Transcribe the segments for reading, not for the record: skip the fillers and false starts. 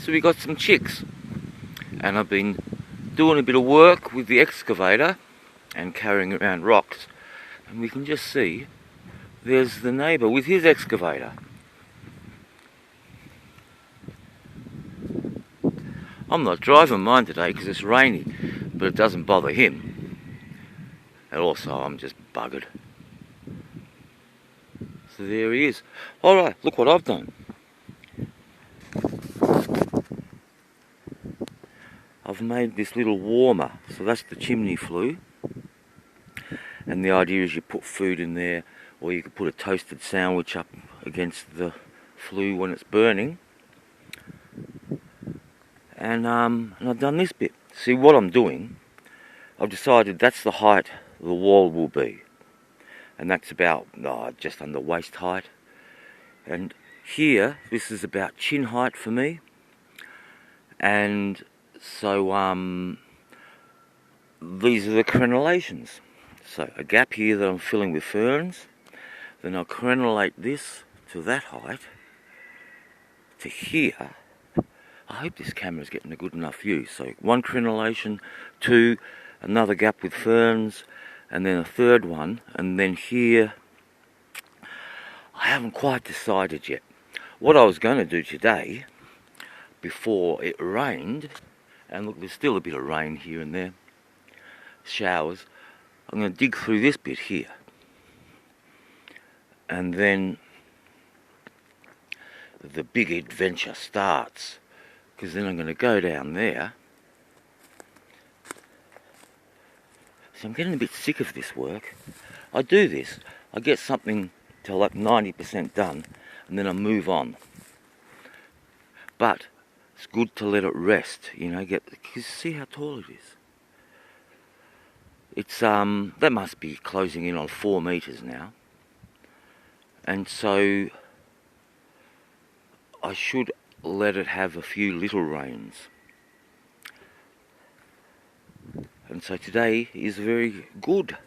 So we got some chicks, and I've been doing a bit of work with the excavator and carrying around rocks, and we can just see there's the neighbour with his excavator. I'm not driving mine today because it's rainy, but it doesn't bother him. And also I'm just buggered. So there he is. Alright, look what I've done. I've made this little warmer, so that's the chimney flue. And the idea is you put food in there, or you could put a toasted sandwich up against the flue when it's burning. And I've done this bit. See what I'm doing, I've decided that's the height the wall will be. And that's about just under waist height. And here, this is about chin height for me. And so these are the crenellations. So a gap here that I'm filling with ferns. Then I'll crenellate this to that height, to here. I hope this camera's getting a good enough view. So one crenellation, two, another gap with ferns, and then a third one, and then here, I haven't quite decided yet. What I was going to do today, before it rained, and look, there's still a bit of rain here and there, showers, I'm going to dig through this bit here. And then the big adventure starts. Because then I'm going to go down there. So I'm getting a bit sick of this work. I do this. I get something to like 90% done, and then I move on. But it's good to let it rest, you know. Because see how tall it is. It's that must be closing in on 4 meters now. And so I should let it have a few little rains. And so today is very good.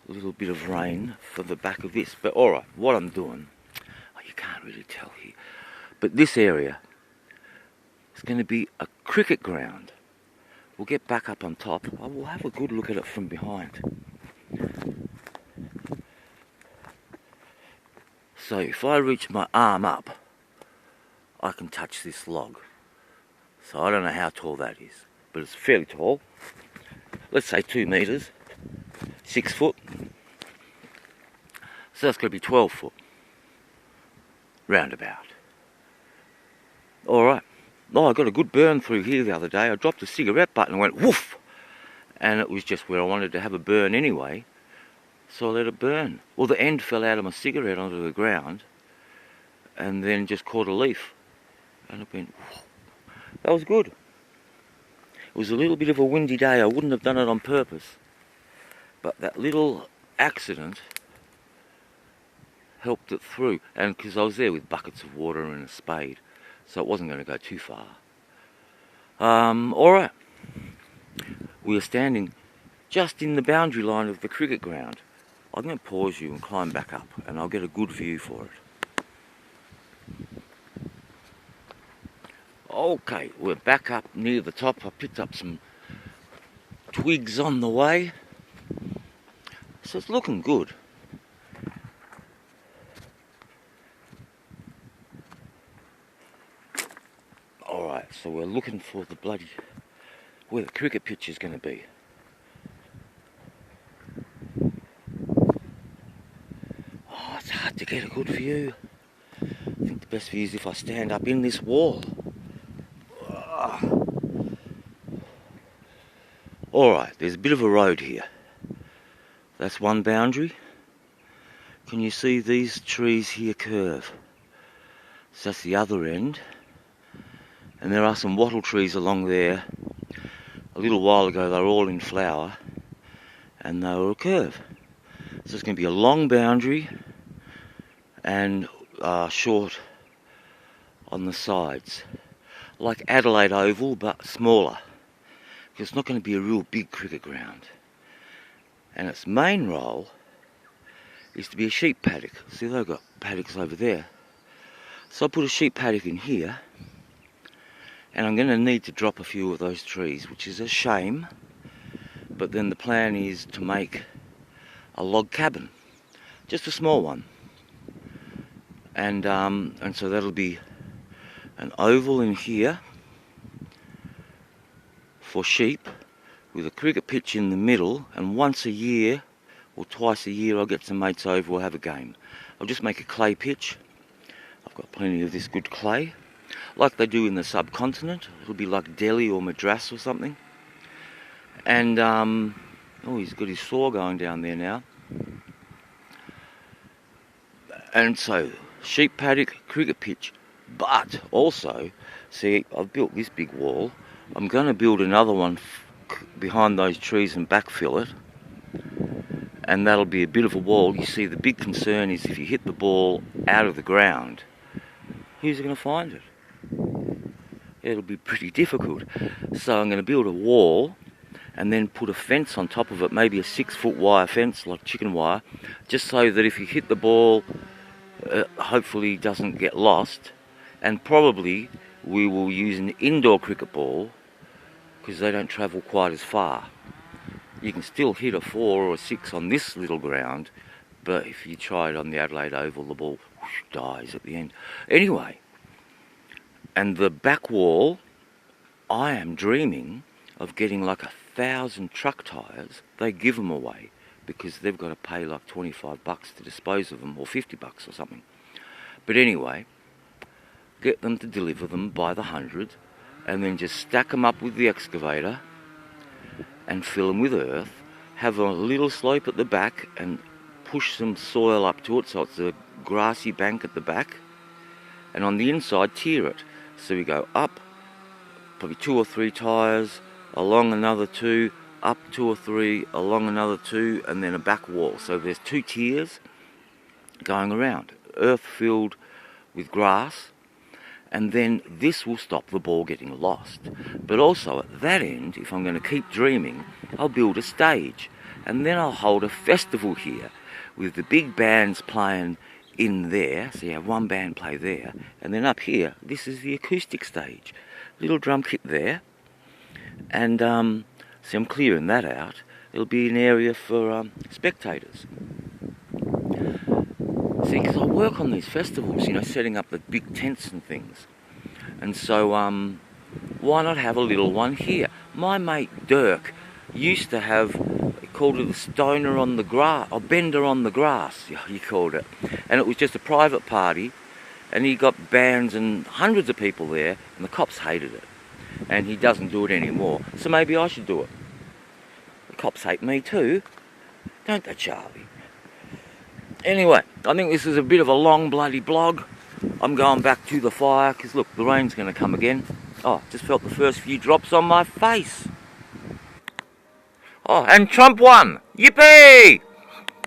A little bit of rain for the back of this. But alright, what I'm doing, you can't really tell here, but this area is going to be a cricket ground. We'll get back up on top. I will have a good look at it from behind. So if I reach my arm up, I can touch this log. So I don't know how tall that is, but it's fairly tall. Let's say 2 meters, 6 foot. So that's going to be 12 foot, roundabout. Alright. Oh, I got a good burn through here the other day. I dropped the cigarette butt and went woof, and it was just where I wanted to have a burn anyway. So I let it burn. Well, the end fell out of my cigarette onto the ground, and then just caught a leaf. And it went, whoosh. That was good. It was a little bit of a windy day. I wouldn't have done it on purpose. But that little accident helped it through. And because I was there with buckets of water and a spade, so it wasn't going to go too far. Alright. We are standing just in the boundary line of the cricket ground. I'm going to pause you and climb back up, and I'll get a good view for it. Okay, we're back up near the top. I picked up some twigs on the way. So it's looking good. Alright, so we're looking for the bloody, where the cricket pitch is going to be. Oh, it's hard to get a good view. I think the best view is if I stand up in this wall. Alright, there's a bit of a road here. That's one boundary. Can you see these trees here curve? So that's the other end. And there are some wattle trees along there. A little while ago they were all in flower, and they were a curve. So it's going to be a long boundary and short on the sides. Like Adelaide Oval, but smaller. Because it's not going to be a real big cricket ground. And its main role is to be a sheep paddock. See, they've got paddocks over there. So I put a sheep paddock in here, And I'm going to need to drop a few of those trees, which is a shame. But then the plan is to make a log cabin, just a small one. And so that'll be an oval in here for sheep, with a cricket pitch in the middle, and once a year or twice a year I'll get some mates over, we'll have a game. I'll just make a clay pitch. I've got plenty of this good clay, like they do in the subcontinent. It'll be like Delhi or Madras or something. And oh, he's got his saw going down there now. And so, sheep paddock, cricket pitch, but also, see, I've built this big wall. I'm going to build another one behind those trees and backfill it, and that'll be a bit of a wall. You see, the big concern is if you hit the ball out of the ground, who's going to find it? It'll be pretty difficult. So I'm going to build a wall and then put a fence on top of it, maybe a 6-foot wire fence like chicken wire, just so that if you hit the ball, hopefully doesn't get lost. And probably we will use an indoor cricket ball because they don't travel quite as far. You can still hit a 4 or a 6 on this little ground, but if you try it on the Adelaide Oval, the ball whoosh, dies at the end. Anyway, and the back wall, I am dreaming of getting like 1,000 truck tyres. They give them away because they've got to pay like $25 to dispose of them, or $50 or something. But anyway, get them to deliver them by the hundred, and then just stack them up with the excavator and fill them with earth, have a little slope at the back and push some soil up to it so it's a grassy bank at the back, and on the inside tier it. So we go up probably 2 or 3 tyres, along another 2, up 2 or 3, along another 2, and then a back wall. So there's 2 tiers going around, earth filled with grass, and then this will stop the ball getting lost. But also at that end, if I'm going to keep dreaming, I'll build a stage, and then I'll hold a festival here with the big bands playing in there. So you have one band play there, and then up here, this is the acoustic stage. Little drum kit there, and see, I'm clearing that out. It'll be an area for spectators. See, because I work on these festivals, you know, setting up the big tents and things. And so, why not have a little one here? My mate Dirk used to have, he called it a stoner on the grass, or bender on the grass, he called it. And it was just a private party, and he got bands and hundreds of people there, and the cops hated it. And he doesn't do it anymore, so maybe I should do it. The cops hate me too, don't they, Charlie? Anyway, I think this is a bit of a long bloody blog. I'm going back to the fire, because look, the rain's going to come again. Oh, just felt the first few drops on my face. Oh, and Trump won! Yippee!